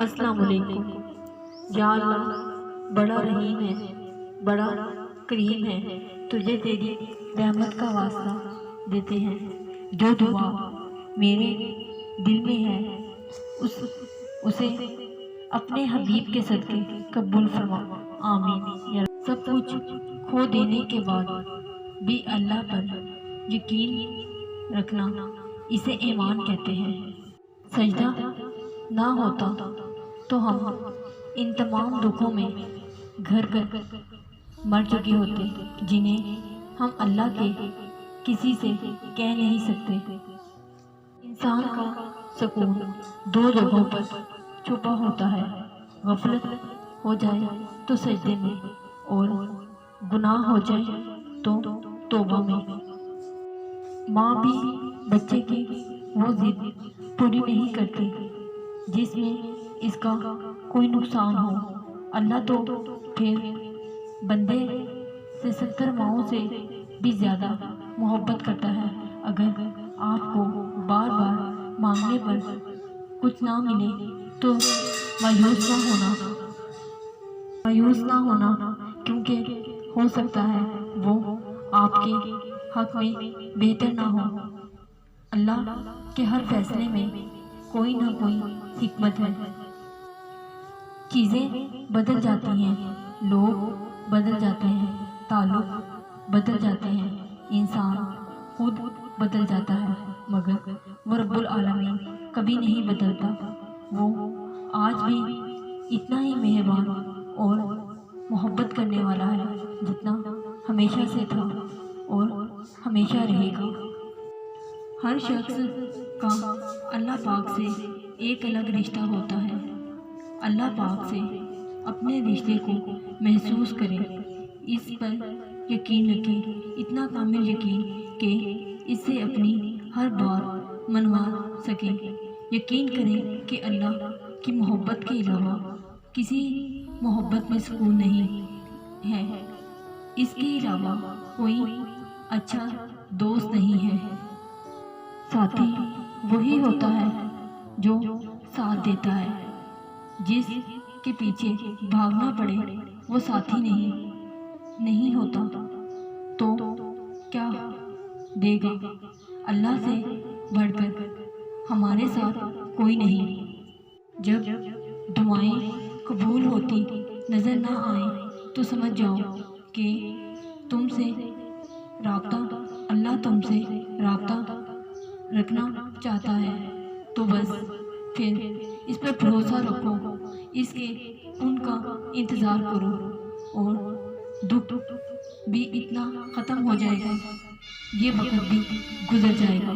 السلام علیکم۔ یا اللہ بڑا رحیم ہے، بڑا کریم ہے، تجھے تیری رحمت کا واسطہ دیتے ہیں۔ جو دعا میرے دل میں ہے اسے اپنے حبیب کے صدقے قبول فرما، آمین یا رب۔ سب کچھ کھو دینے کے بعد بھی اللہ پر یقین رکھنا، اسے ایمان کہتے ہیں۔ سجدہ نہ ہوتا تو ہم ان تمام دکھوں میں گھر کر مر چکے ہوتے، جنہیں ہم اللہ کے کسی سے کہہ نہیں سکتے۔ انسان کا سکون دو جگہوں پر چھپا ہوتا ہے، غفلت ہو جائے تو سجدے میں، اور گناہ ہو جائے تو توبہ میں۔ ماں بھی بچے کی وہ ضد پوری نہیں کرتی جس میں اس کا کوئی نقصان ہو۔ اللہ تو پھر بندے سے 70 ماؤں سے بھی زیادہ محبت کرتا ہے۔ اگر آپ کو بار بار مانگنے پر کچھ نہ ملے تو مایوس نہ ہونا، کیونکہ ہو سکتا ہے وہ آپ کے حق میں بہتر نہ ہو۔ اللہ کے ہر فیصلے میں کوئی نہ کوئی حکمت ہے۔ چیزیں بدل جاتی ہیں، لوگ بدل جاتے ہیں، تعلق بدل جاتے ہیں، انسان خود بدل جاتا ہے، مگر وہ رب العالمین کبھی نہیں بدلتا۔ وہ آج بھی اتنا ہی مہربان اور محبت کرنے والا ہے جتنا ہمیشہ سے تھا اور ہمیشہ رہے گا۔ ہر شخص کا اللہ پاک سے ایک الگ رشتہ ہوتا ہے۔ اللہ پاک سے اپنے رشتے کو محسوس کریں، اس پر یقین رکھیں، اتنا کامل یقین کہ اس سے اپنی ہر بات منوا سکیں۔ یقین کریں کہ اللہ کی محبت کے علاوہ کسی محبت میں سکون نہیں ہے، اس کے علاوہ کوئی اچھا دوست نہیں ہے۔ ساتھی وہی ہوتا ہے جو ساتھ دیتا ہے، جس کے پیچھے بھاگنا پڑے وہ ساتھی نہیں ہوتا تو کیا دے گا۔ اللہ سے بڑھ کر ہمارے ساتھ کوئی نہیں۔ جب دعائیں قبول ہوتی نظر نہ آئیں تو سمجھ جاؤ کہ اللہ تم سے رابطہ رکھنا چاہتا ہے، تو بس پھر اس پر بھروسہ رکھو، اس کے ان کا انتظار کرو، اور دکھ بھی اتنا ختم ہو جائے گا، یہ وقت بھی گزر جائے گا۔